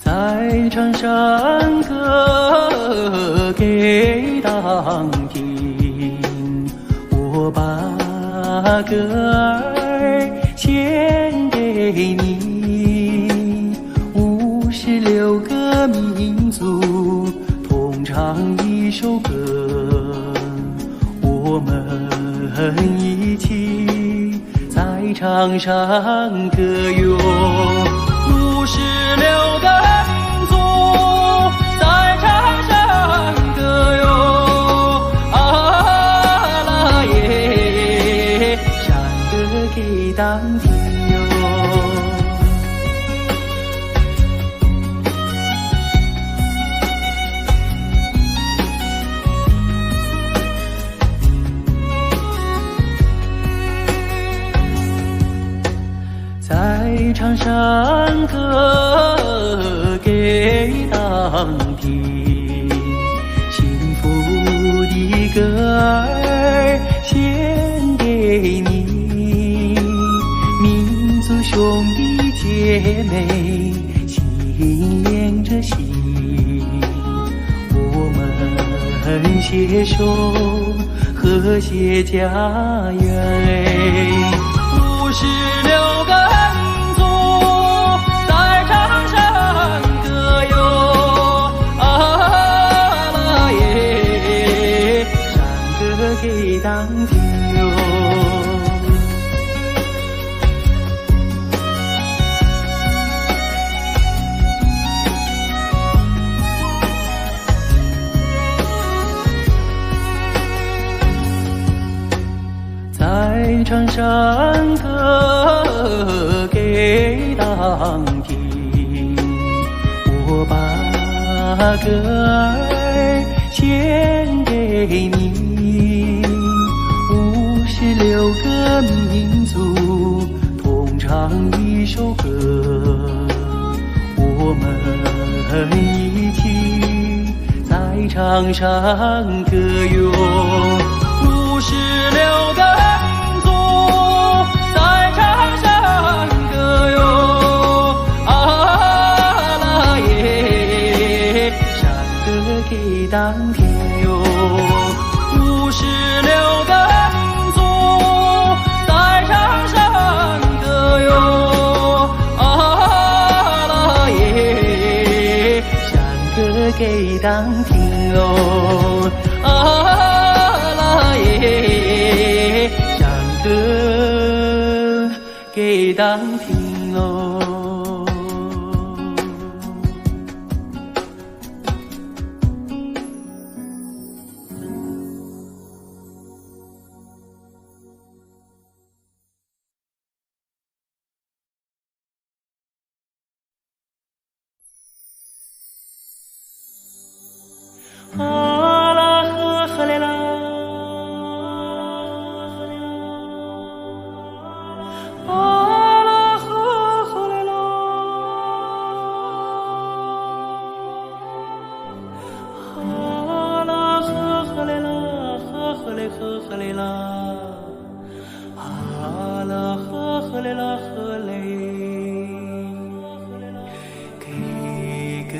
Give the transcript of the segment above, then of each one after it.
在长山歌给当听，我把歌儿献给你。56个民族同唱一首歌，我们一起在长山歌咏。56个民族在长山歌咏，啊啦耶，山歌给当听哟。在长山歌给当听，幸福的歌儿献给你。民族兄弟姐妹心连着心，我们携手和谐家园。56个民族在长山歌咏，啊啦耶，山歌给当听哟。在长山歌给当听，我把歌儿献给你。56个民族同唱一首歌，我们一起在长山歌咏。56个民族在长山歌咏，啊啦耶，山歌给当听哟。56个民族在长山歌咏，啊啦耶，山歌给当听哟。山歌给当听喽。啊啦呵呵嘞啦，呵呵嘞啦，啊啦呵呵嘞啦呵嘞，给根。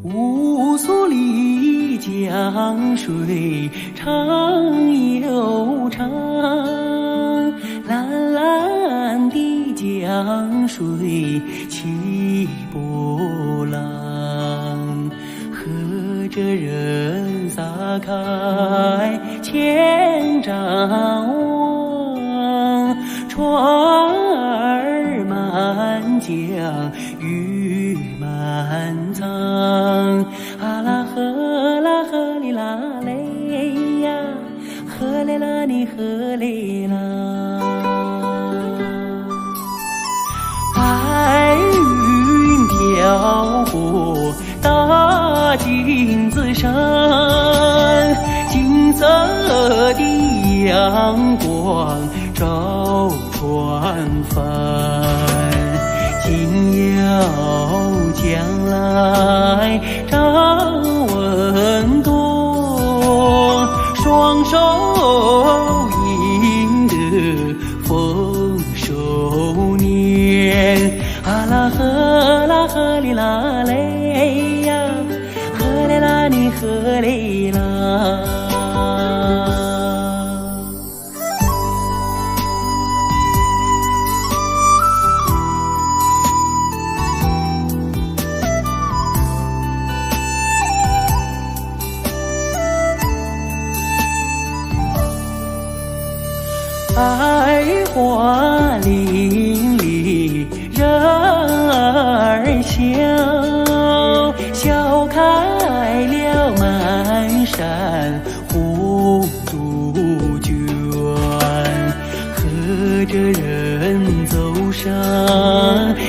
乌苏里江水长又长，蓝蓝的江水起波浪，和着人撒开千丈网，船儿满江鱼满仓，啊啦呵啦呵哩啦嘞呀，呵嘞啦你呵嘞啦，白云飘过大金子山，金色的阳光照船帆，今遥将来张文多，双手赢得丰收年。啊啦呵啦呵哩啦嘞呀，呵嘞啦你呵嘞啦。爱花林里人儿笑，笑开了满山红杜鹃，和着人走上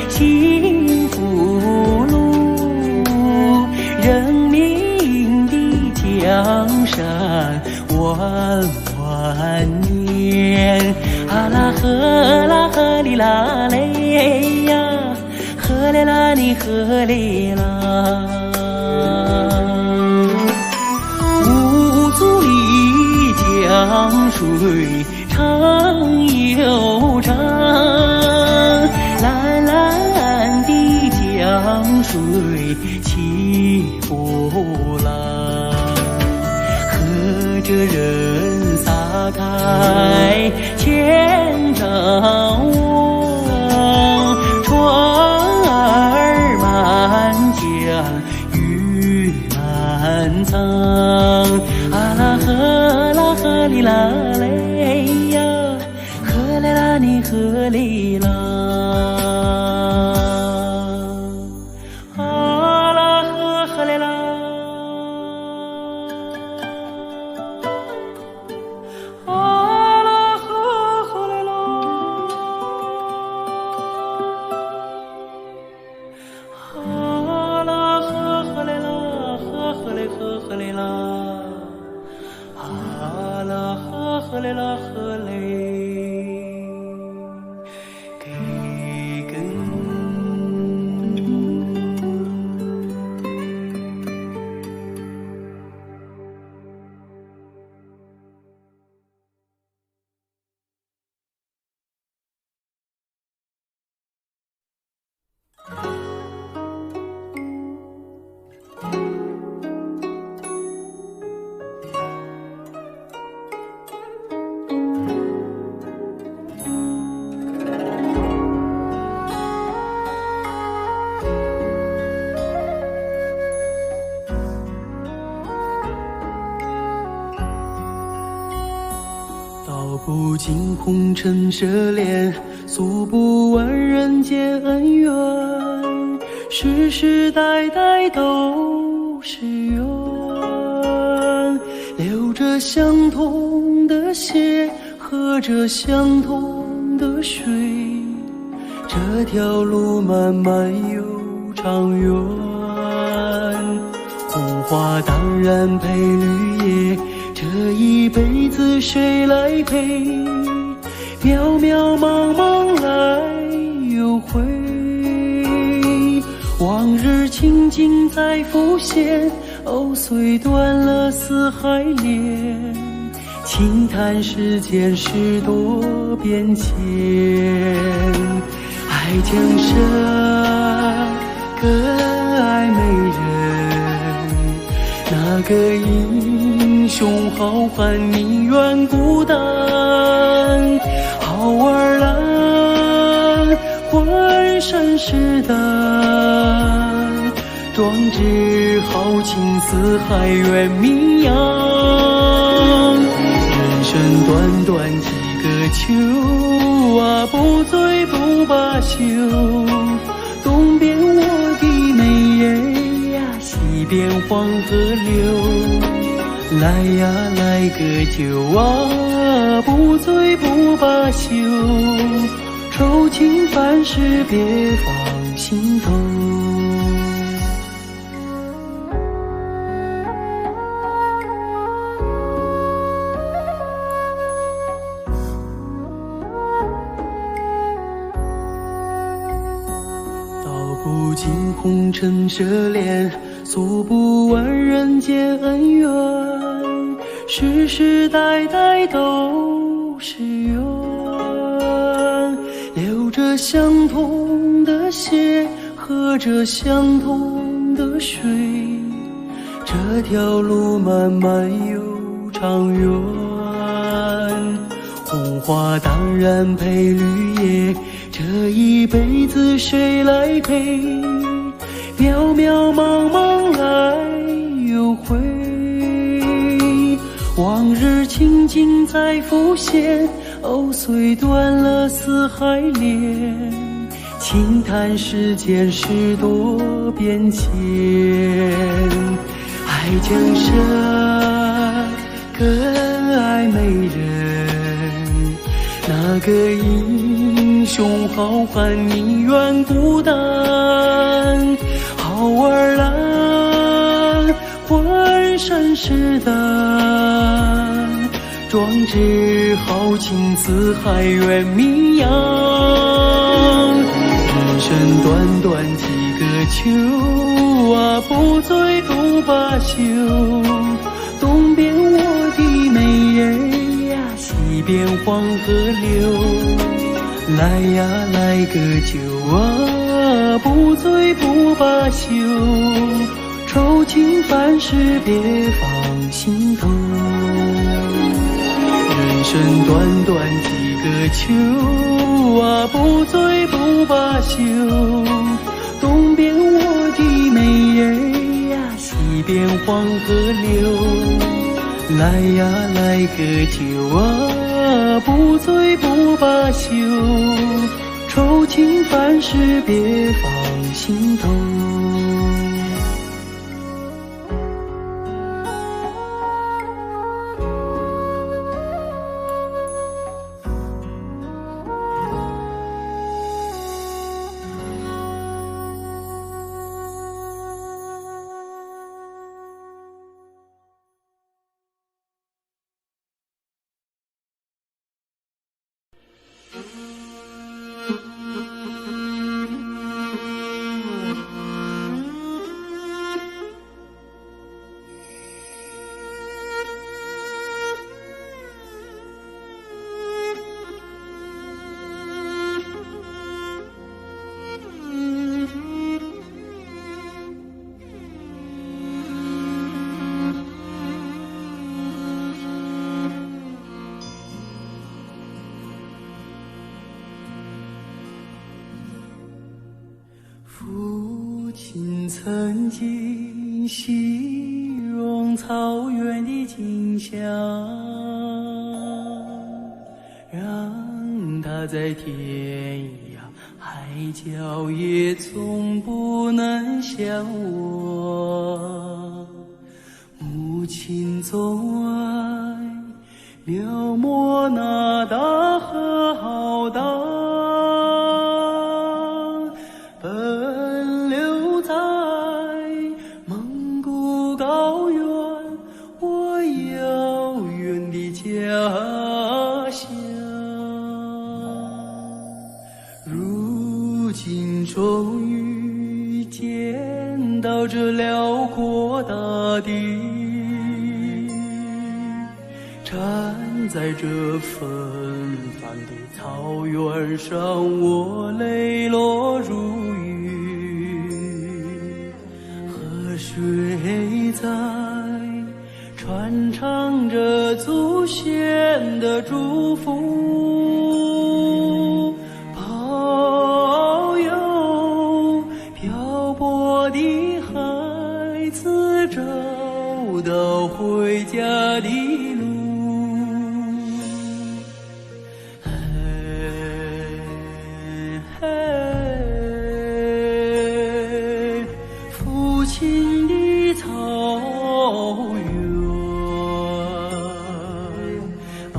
幸福路，人民的江山万万年。啊啦呵啦呵哩啦嘞呀，呵嘞啦你呵嘞啦。五足里江水长又长，蓝蓝的江水起波浪，和着人撒开千丈网，船儿满江鱼满仓。啊啦呵啦呵哩啦嘞呀，呵嘞啦你呵哩啦。啊啦呵呵嘞啦。呵嘞啦，啊啦呵嘞啦呵嘞，给根。道不尽红尘奢恋，诉不完人间恩怨，世世代代都是缘，流着相同的血，喝着相同的水，这条路漫漫又长远。红花当然配绿叶，这一辈子谁来陪？渺渺茫茫来又回，往日情景再浮现，藕虽断了丝还连，轻叹世间事多变迁。爱江山更爱美人，那个英雄好汉宁愿孤单。好儿郎浑身是胆，壮志豪情四海远名扬。人生短短几个秋啊，不醉不罢休。东边我的美人呀，西边黄河流。来呀来个酒啊，不醉不罢休。愁情烦事别放心头。尽红尘奢恋，诉不完人间恩怨，世世代代都是缘，流着相同的血，喝着相同的水，这条路漫漫又长远。红花当然配绿叶，这一辈子谁来陪？渺渺茫茫来又回，往日情景再浮现，藕虽断了丝还连，轻叹世间事多变迁。爱江山更爱美人，那个英雄好汉宁愿孤单，好儿郎浑身是胆，壮志豪情四海远名扬。人生短短几个秋啊，不醉不罢休。东边我的美人呀，西边黄河流。来呀来个酒啊，不醉不罢休。愁情烦事别放心头。人生短短几个秋啊，不醉不罢休。东边我的美人呀，西边黄河流。来呀来个酒啊，不醉不罢休。愁情烦事别放心头。父亲曾经形容草原的景象，让他在天涯海角也从不能想我。母亲总爱描摹那大河浩荡，奔流在蒙古高原，我遥远的家乡。如今终于见到这辽阔大地，站在这纷繁的草原上，我泪落如雨。河水在传唱着祖先的祝福，保佑漂泊的孩子找到回家的路。父亲的草原啊，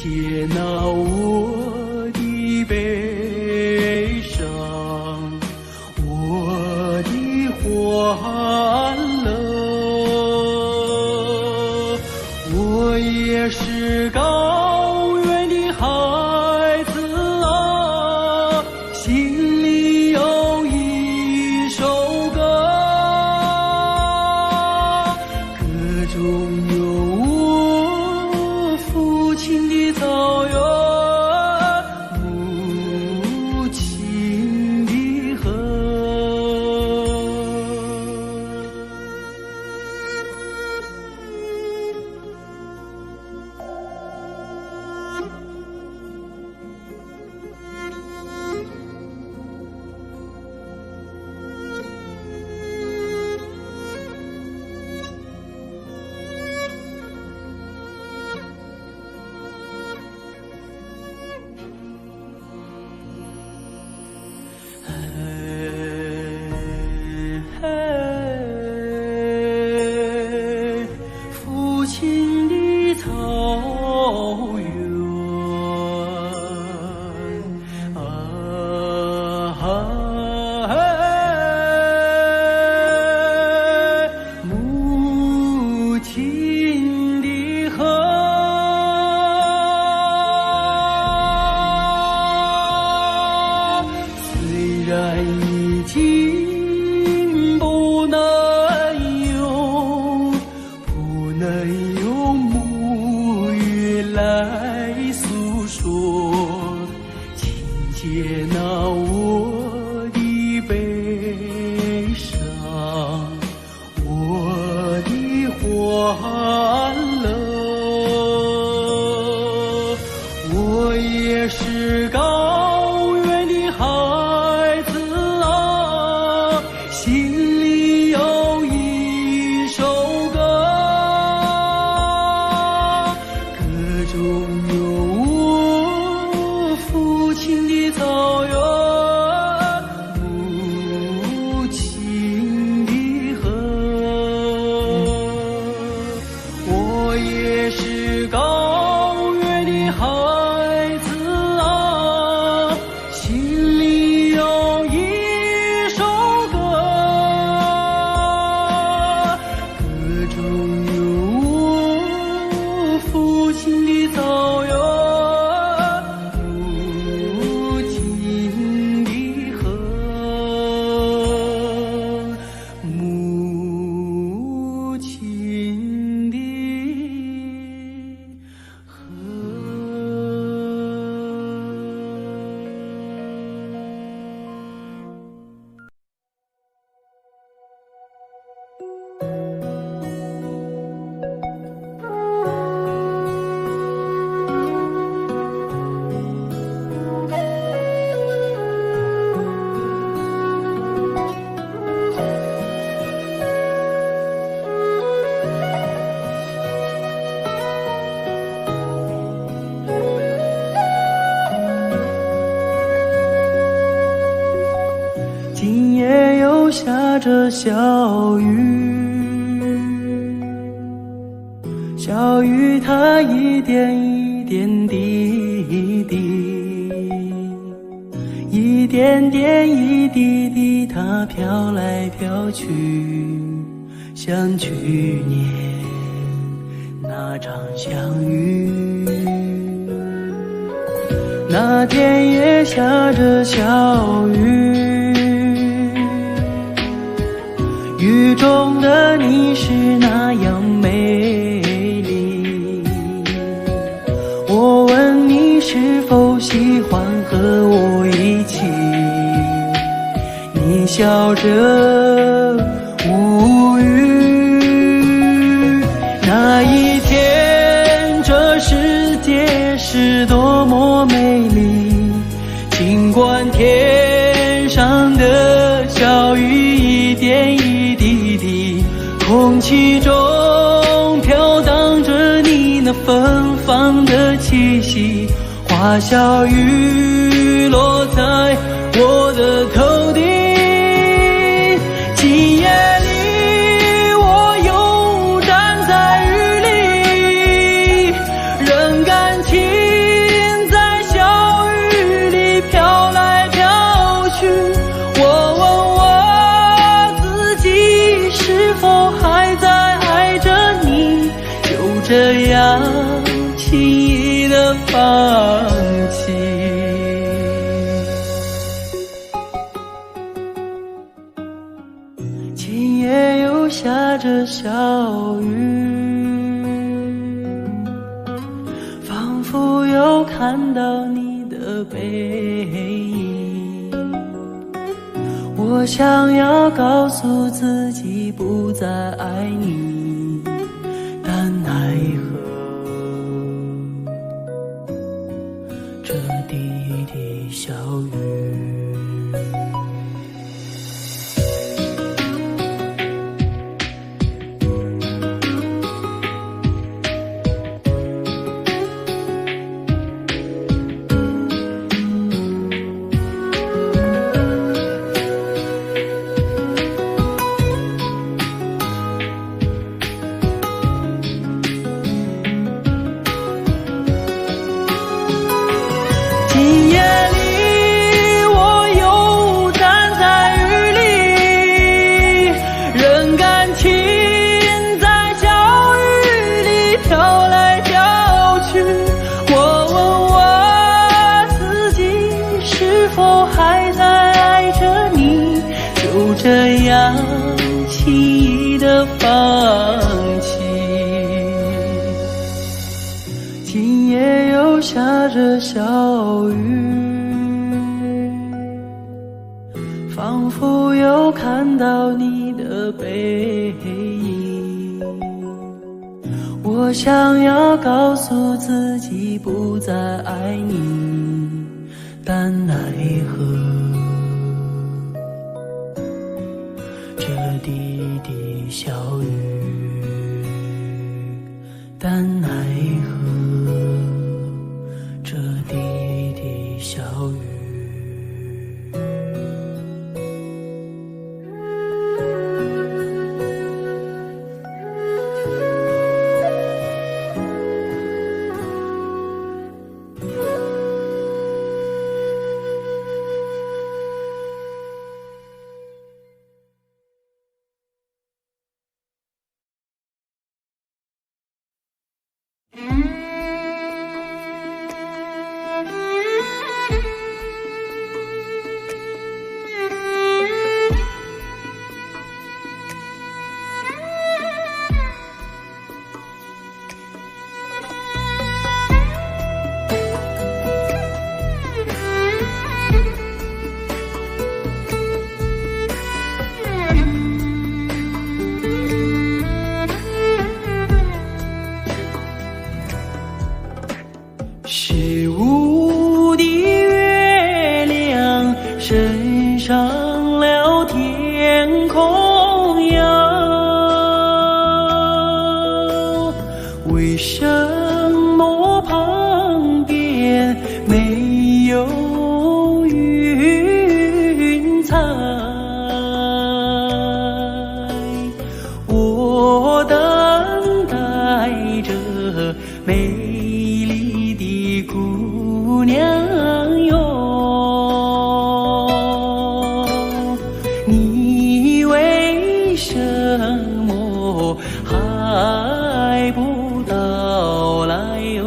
接纳我的悲伤，我的欢乐，我也是高原的孩子啊，心里有一首歌，歌中有我父亲的草原，母亲的河。父亲的草原母亲的河。虽然已经不能用母语来诉说，请接纳我的悲伤，我的欢乐，我也是高原的孩子啊，心里有一首歌，歌中有我父亲的草原，母亲的河，我也是高原的孩子啊，心里有一首歌，歌中有我父亲的草原，母亲的河，母亲的河。今夜又下着小雨，小雨它一点一点滴滴，一点点一滴滴，它飘来飘去，像去年那场相遇。那天也下着小雨，雨中的你是那样美丽，我问你是否喜欢和我一起，你笑着无语。那一天这世界是多么美丽，尽管天上的小雨一点一滴滴，空气中飘荡着你那芬芳的气息，花小雨落在我的头顶。今夜里我又站在雨里，仍感情弃。今夜又下着小雨，仿佛又看到你的背影。我想要告诉自己不再爱你，但奈何这滴滴小雨。今夜里，我又站在雨里，任感情在小雨里飘来飘去。我问我自己，是否还在爱着你？就这样轻易的放弃。今夜又下着小雨，仿佛又看到你的背影。我想要告诉自己不再爱你，但奈何这滴滴小雨，但奈何这滴滴小雨。是无的月亮升上了天空呀，为什么旁边没有云彩？我等待着美丽的姑娘哟，你为什么还不到来哟？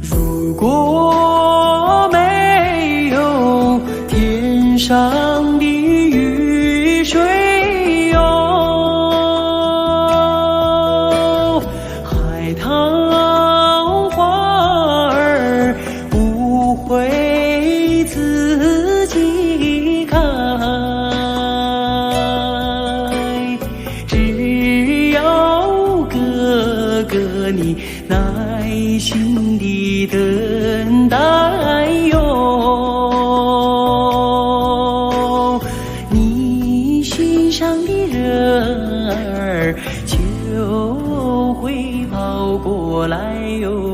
如果没有天上的雨水哟，海棠花儿不会自己开，只要哥哥你耐心地等待哟，你心上的人儿就会跑过来哟。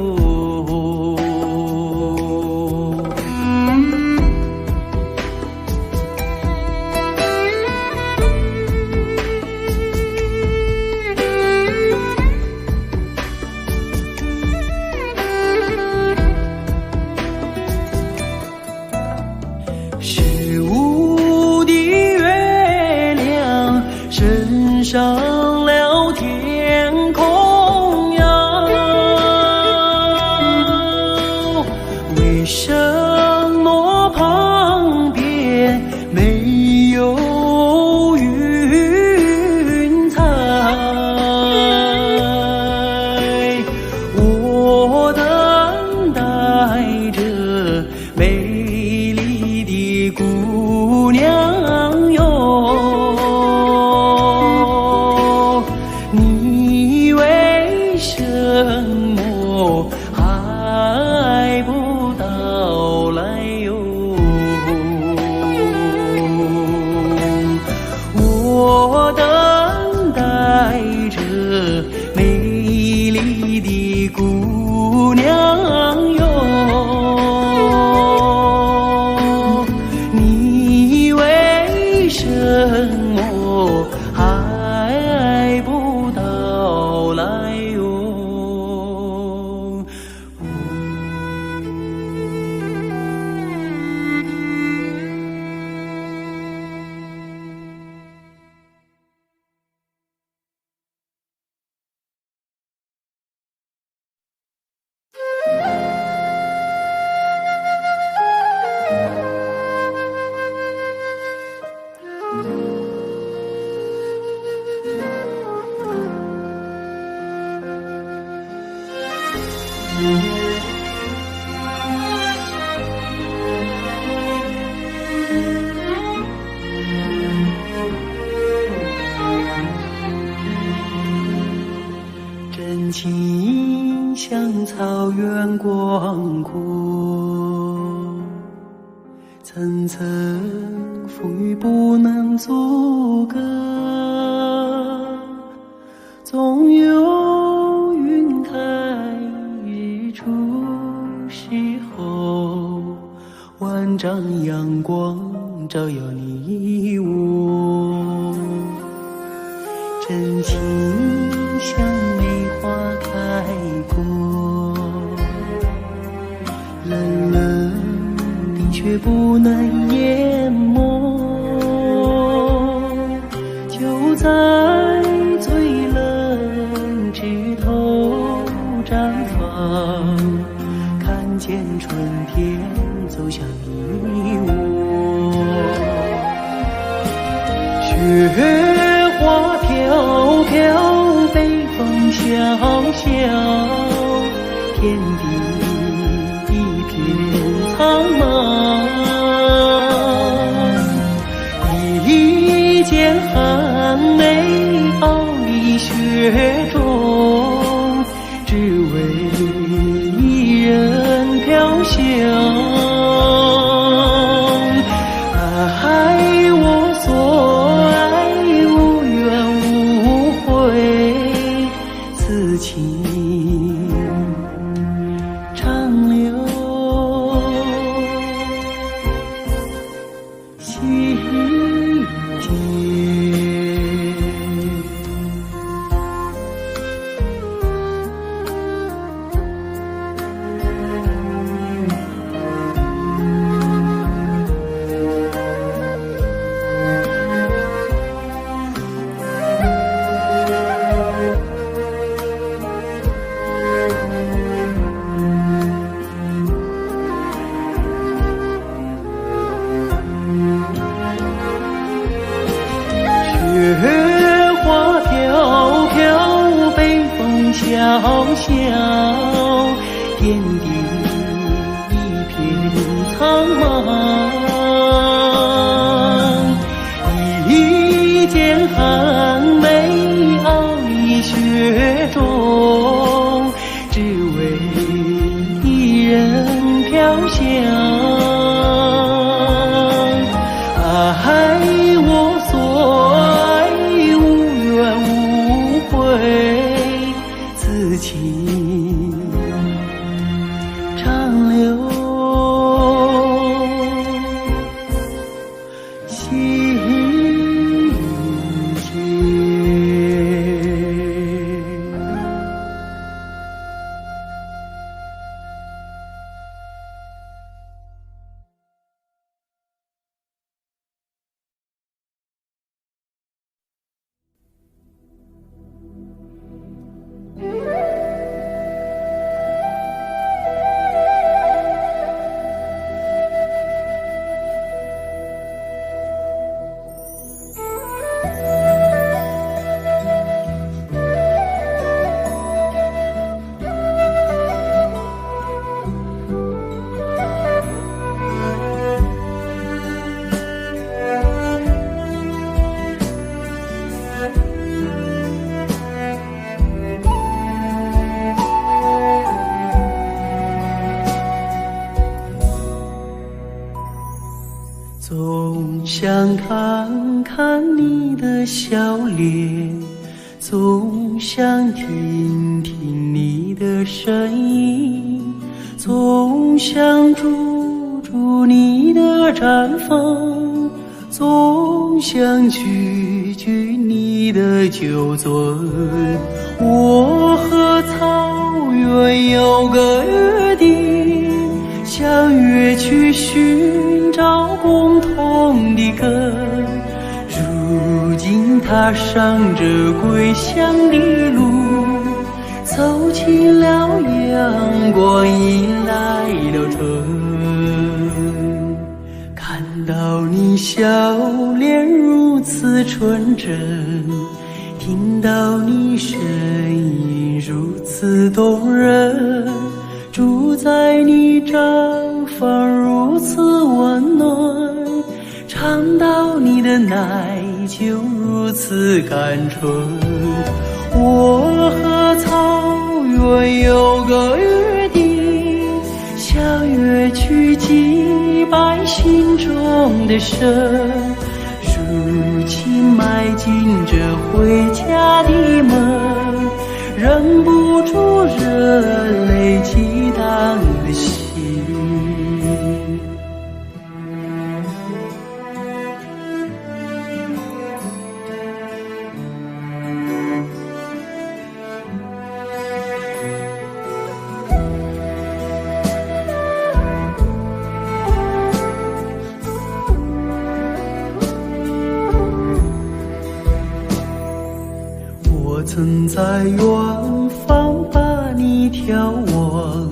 真情像草原广阔，层层风雨不能阻隔，总有云开日出时候，万丈阳光照耀你我。真情像梅花开过，冷冷的却不能淹没，就在最冷枝头绽放，看见春天走向你我。雪花飘飘，北风萧萧，天地一片苍茫。一剑寒梅傲立雪中，只为一人飘香。爱我所爱，无怨无悔，此情长留心间。雪花飘飘，北风萧萧，天地一片苍茫。一剑寒梅傲立雪中，只为一人飘香。爱我所爱，无怨无悔，此情长留心间。总想看看你的笑脸，总想听听你的声音，总想驻住你的绽放，总想句句你的酒樽。我和草原有个约定，相约去寻找共同的根，如今踏上这归乡的路，走进了阳光，迎来了春。看到你笑脸如此纯真，听到你声音如此动人，你绽放如此温暖，尝到你的奶就如此甘醇。我和草原有个约定，相约去祭拜心中的神。如今迈进这回家的门，忍不住热泪激荡的心。我曾在远方把你眺望，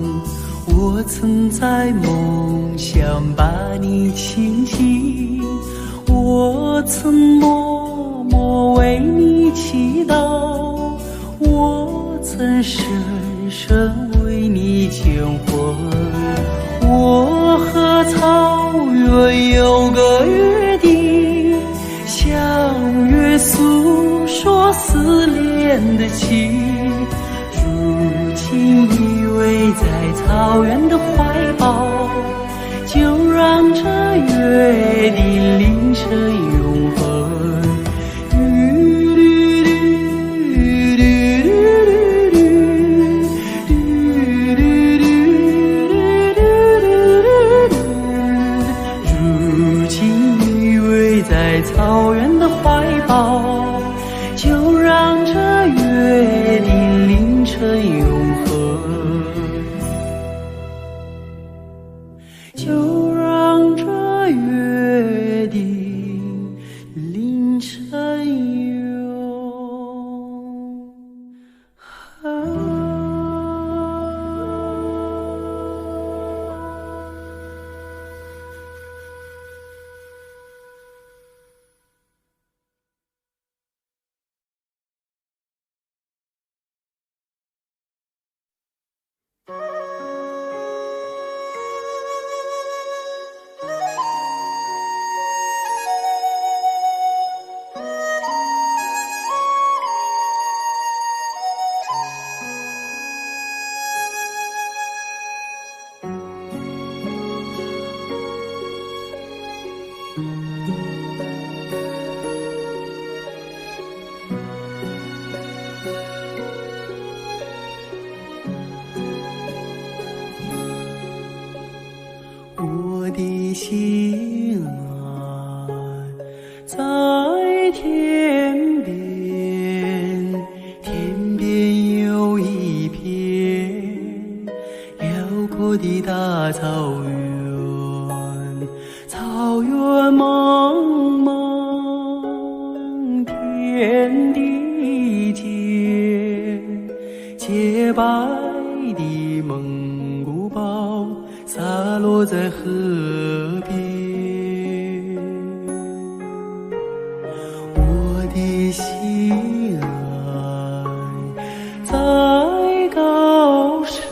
我曾在梦想把你亲近，我曾默默为你祈祷，我曾深深为你牵魂。我和草原有个约定，相约诉说思念的情，如今依偎在草原的怀抱，就让这约定凌晨永恒。如今依偎在草原的怀抱，就让这约定凌晨永恒，就让这约定凌晨永恒。我的心啊，在天边，天边有一片辽阔的大草原，草原茫茫，天地间，洁白的蒙古包洒落在河边。我的心爱在高山，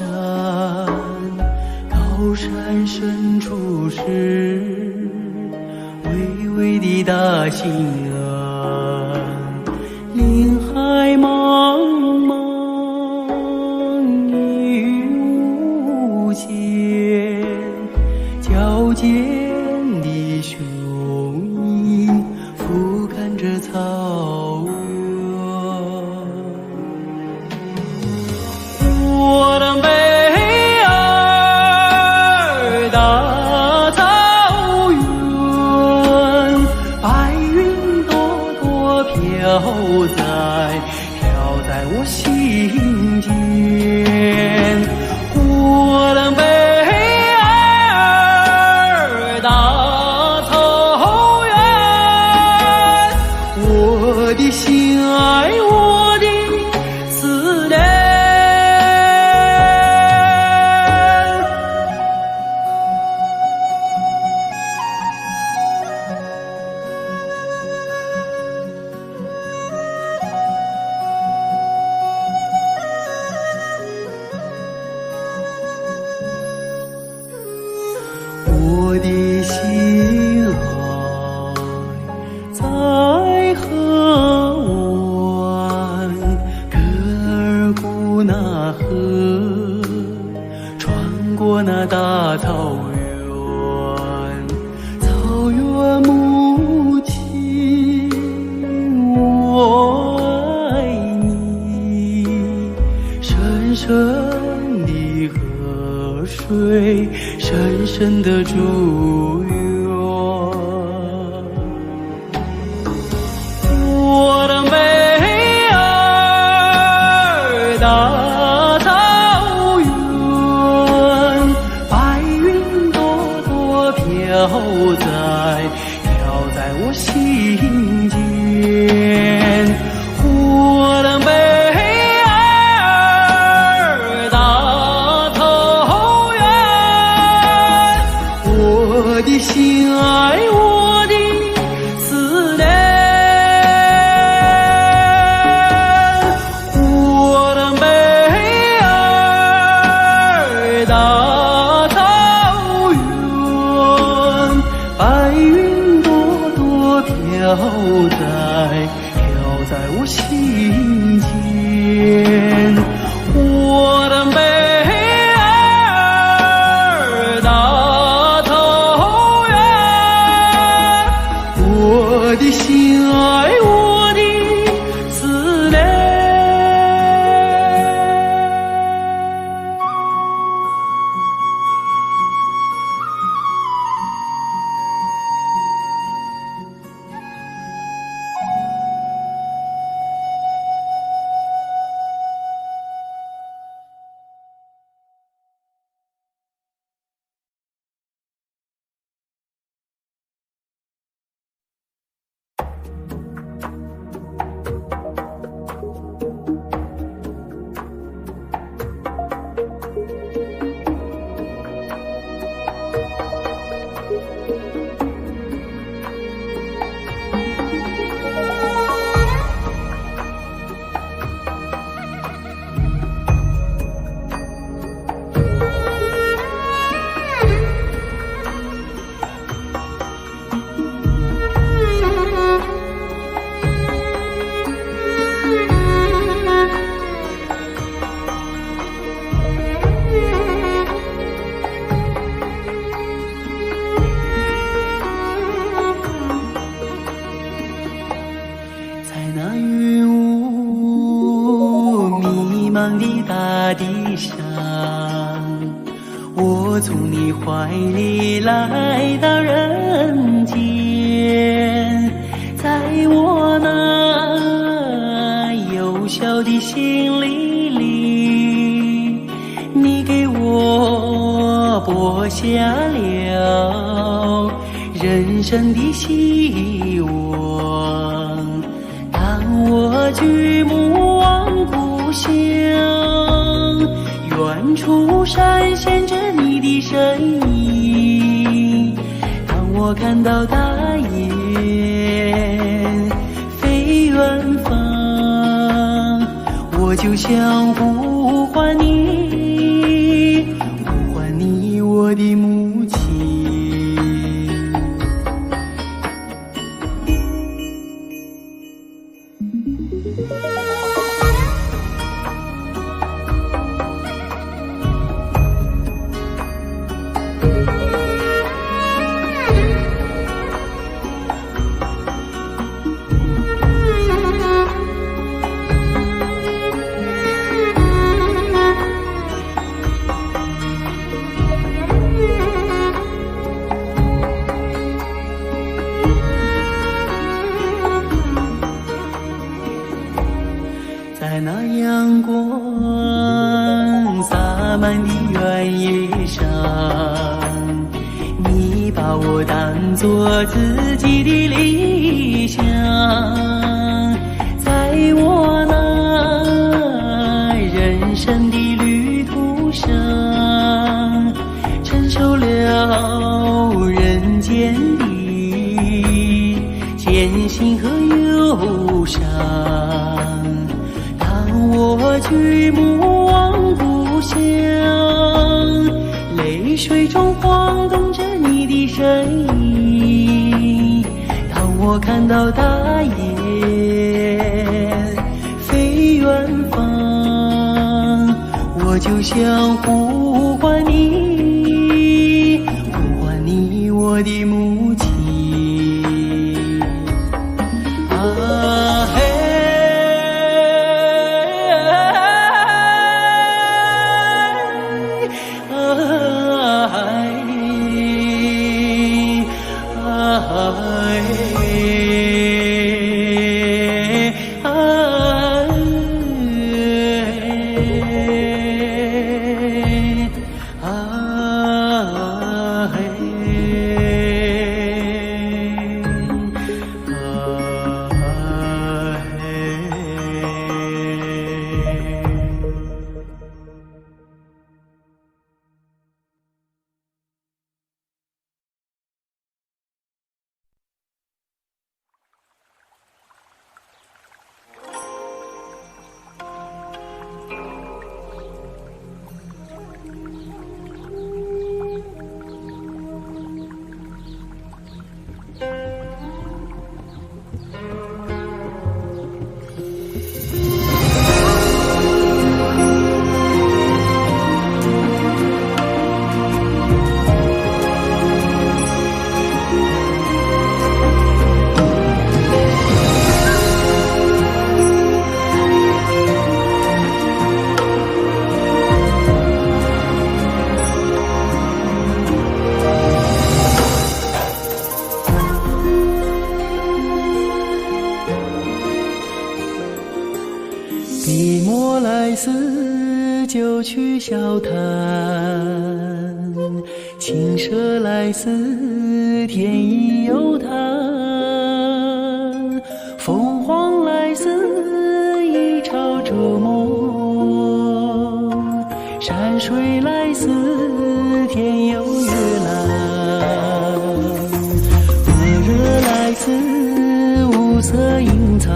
高山深处是巍巍的大兴安，林海茫茫一无间，矫健的雄鹰俯瞰着草原。我的北尔大草原，白云朵朵飘在我心间。我的北尔大草原，我的心爱，我的思念。的心爱在河湾，格尔古纳河，穿过那大草原，草原母亲，我爱你，深深的河水，深深的祝愿。我的美儿大草原，白云朵朵飘在我心间。我的美儿大草原，我的心爱，我的思念。我的美儿大草原，白云朵朵飘在我心间。我的美儿大草原，我的心爱，我的思念。那云雾迷茫的大地上，我从你怀里来到人间，在我那幼小的心灵里，你给我播下了人生的希望。我举目望故乡，远处闪现着你的身影。当我看到大雁飞远方，我就想呼唤你，呼唤你，我的母亲。在那阳光洒满的原野上，你把我当作自己的理想，在我那人生的旅途上，承受了人间的艰辛和忧伤。我举目望故乡，泪水中晃动着你的的身影。当我看到大雁飞远方，我就想呼唤你，呼唤你，我的母亲。啊嘿，啊嘿，啊笔墨来似就去笑谈，青蛇来似天意有谈，凤凰来似一朝逐梦，山水来似天有月蓝，火热来似五色隐藏，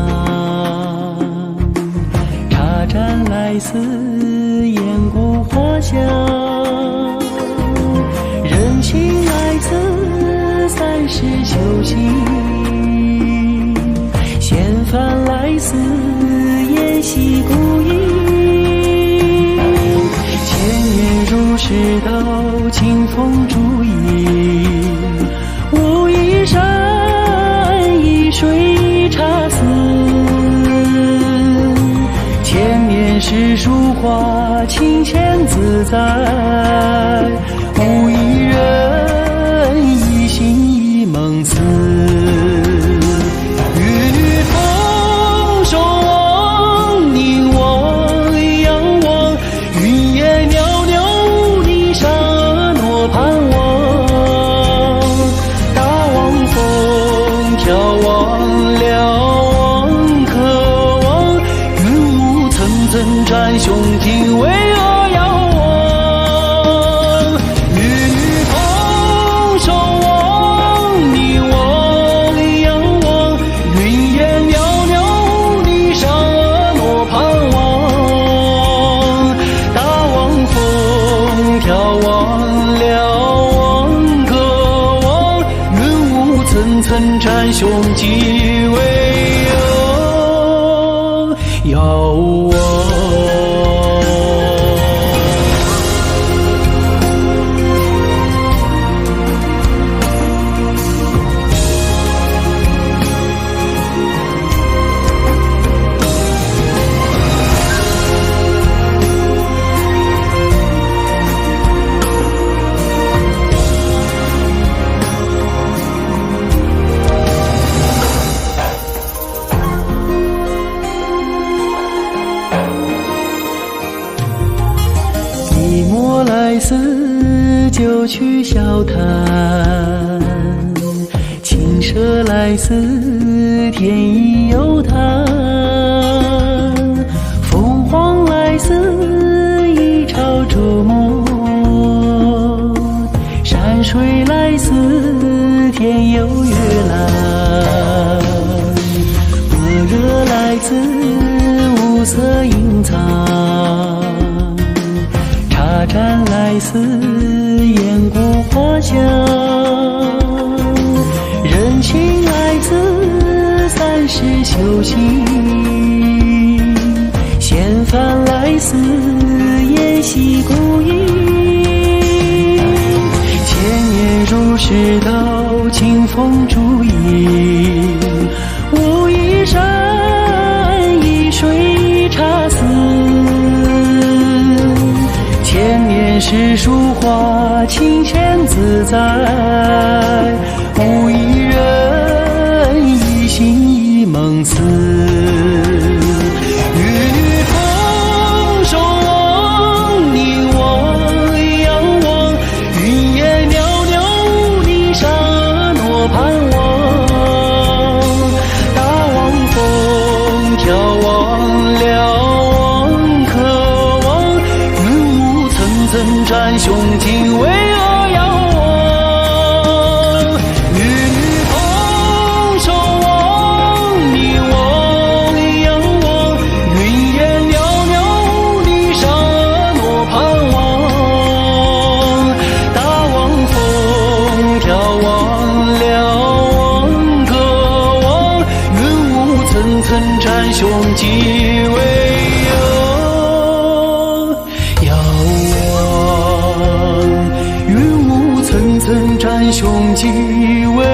山来似烟谷花香，人情来似三世修行，闲帆来似沿溪孤影，千年如是道，清风烛影，无一山一水一茶丝，千年诗书画，清闲自在，无一人一心一梦思。玉女风守望，凝望仰望，云烟袅袅，霓裳婀娜盼望，大望风眺望瞭望渴望，云雾层层占胸襟，巍峨遥望。玉女风守望，凝望仰望，云烟袅袅，霓裳婀娜盼望，大望风眺望瞭望渴望，云雾层层占胸襟，巍峨遥望。笔墨来似就去笑谈，青蛇来似天意有谈，凤凰来似一朝逐梦，山水来似天有月蓝，火热来自五色隐藏，茶盏来似烟谷花香，溪孤影。千年如是道，清风烛影。无一山，一水一茶丝。千年诗书画，清闲自在。无一人，一心一梦思。战雄尽为恶遥望，女同守望，你望仰望，云烟袅袅，你沙漠盼望。大望风眺望，瞭望渴望，云雾层层战雄尽为战雄极为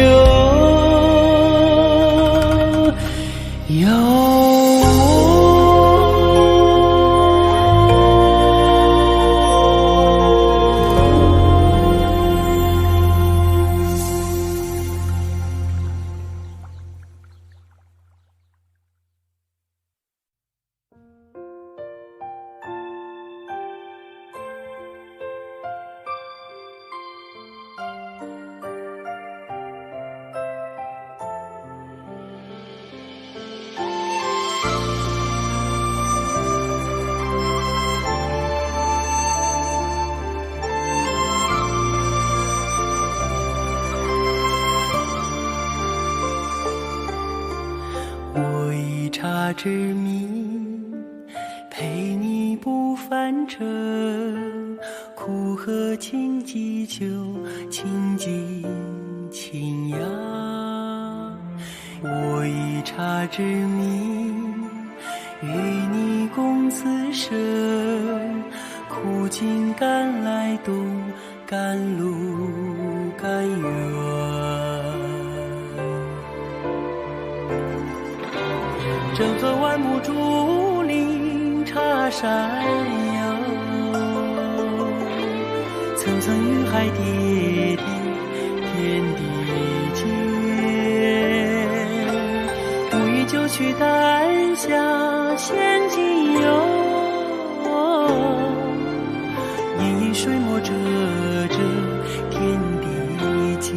遥望。茶之名，陪你不凡尘，苦喝清几酒，清尽清雅。我以茶之名，与你共此生，苦尽甘来度，甘露甘愿。正和万木竹林茶山腰，层层云海叠叠天地间。无意就取丹霞献今游，隐隐水墨遮遮天地间。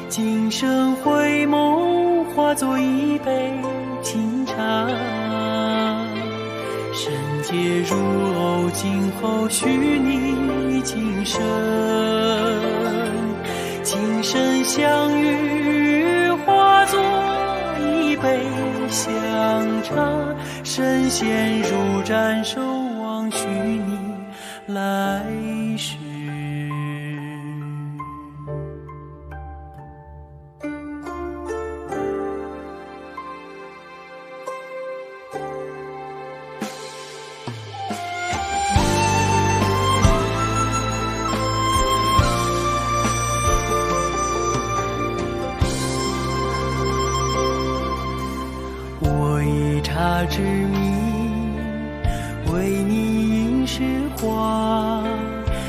今生回眸，化作一杯清茶，深结如藕，今后许你今生。今生相遇，化作一杯香茶，神仙入盏，守望许你来世。茶之名，为你吟诗画，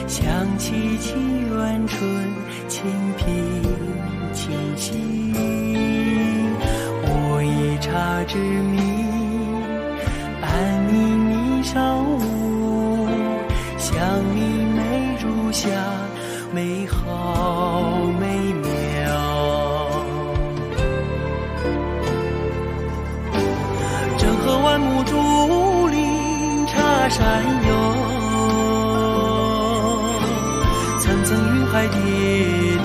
想起七元春，清平清新。我以茶之名，伴你霓裳舞，想你美如霞，美好美妙。和万木竹林茶山游，层层云海叠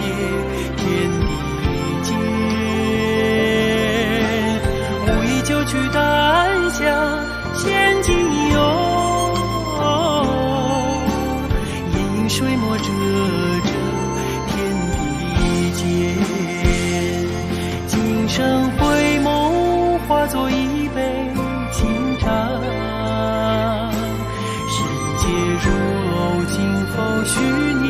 叠天地间。无意就取丹霞献今游，隐隐水墨遮遮天地间。今生回眸，化作一杯清茶，许你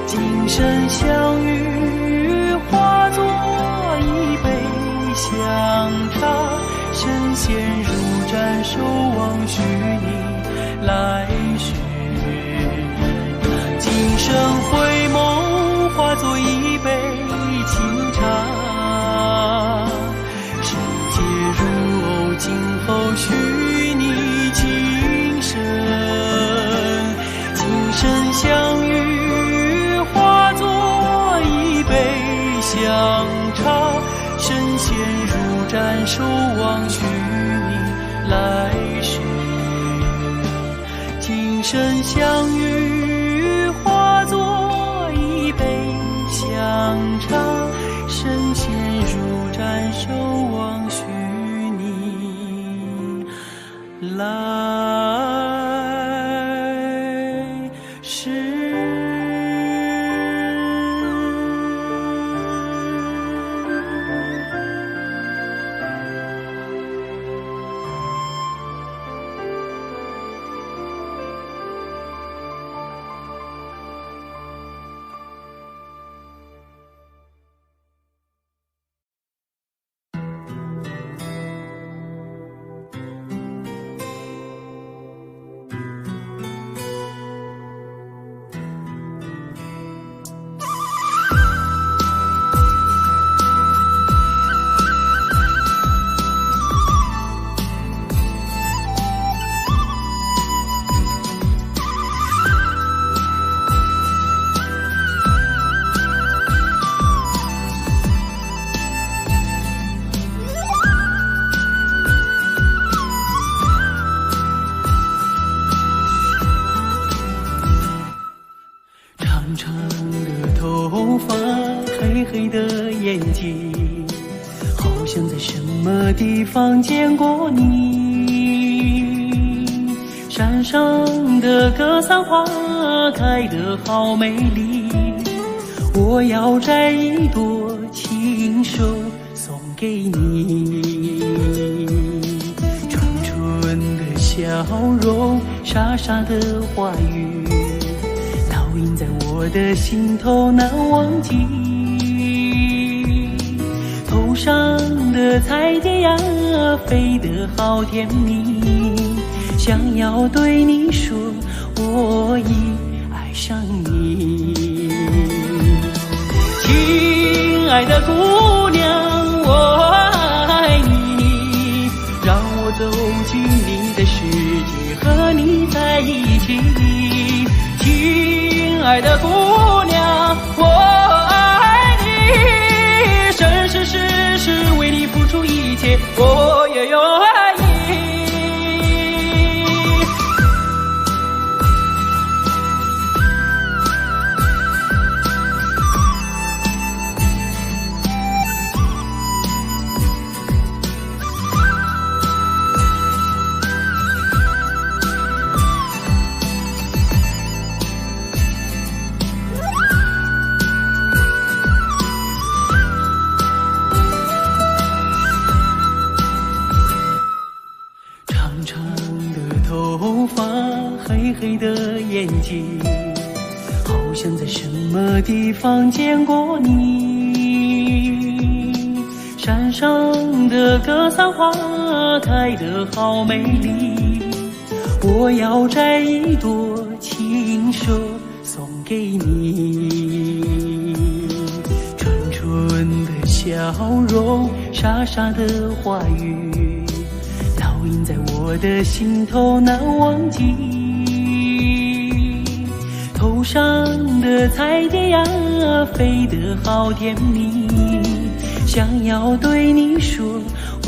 今生相遇，化作一杯香茶，神仙入盏，守望许你来世。今生回眸，化作一杯清茶，世界如偶，今后许你今生。今生相遇，化作一杯香茶，神仙入盏，守望许你来世。今生相遇，化作一杯香茶，神仙入盏，守望许你来世。长长的头发，黑黑的眼睛，好像在什么地方见过你。山上的格桑花开得好美丽，我要摘一朵亲手送给你。纯纯的笑容，傻傻的话语，烙印在我的心头难忘记。头上的彩蝶呀，飞得好甜蜜，想要对你说，我已爱上你。亲爱的姑娘，我爱你，让我走进你的世界，和你在一起。亲爱的姑娘，我爱你，生生世世为你付出一切，我也愿意。头发黑黑的眼睛，好像在什么地方见过你。山上的格桑花开得好美丽，我要摘一朵亲手送给你。纯纯的笑容，傻傻的话语，烙印在我的心头难忘记。头上的彩蝶呀，飞得好甜蜜，想要对你说，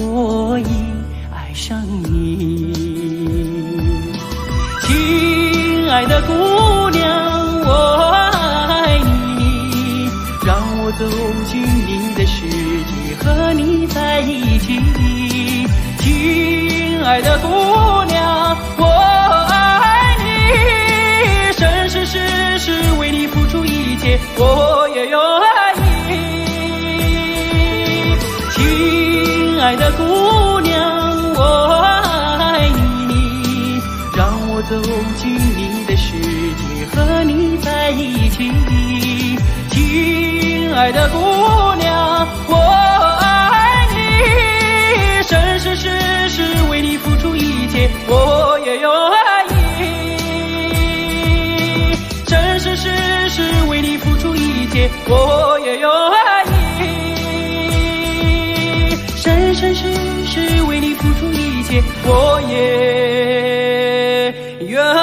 我已爱上你。亲爱的姑娘，我爱你，让我走进你的世界，和你在一起。亲爱的姑娘，我爱你，生生世世为你付出一切，我也愿意。亲爱的姑娘，我爱你，让我走进你的世界，和你在一起。亲爱的姑娘，我爱你，生生世世为你付出一切，我也愿意。生生世世为你付出一切，我也愿意。生生世世为你付出一切，我也愿意。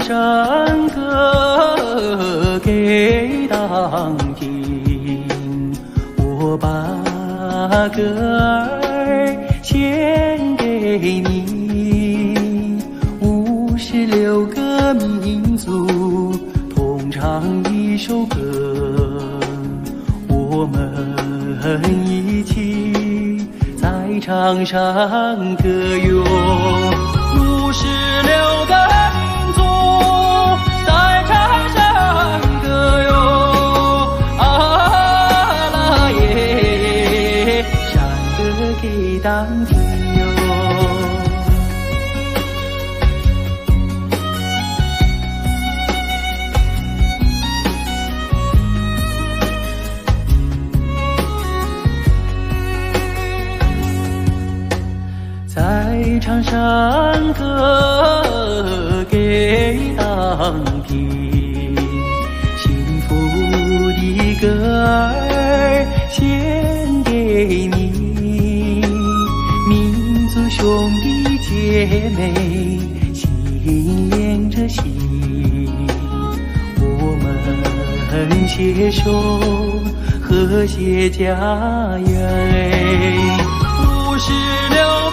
山歌给当听，我把歌儿献给你。56个民族同唱一首歌，我们一起在场上歌哟。56个民族在场上歌哟，啊啦耶，山歌给当听哟。在场上歌给当听，幸福的歌儿献给你，民族兄弟姐妹心连着心，我们携手和谐家园。56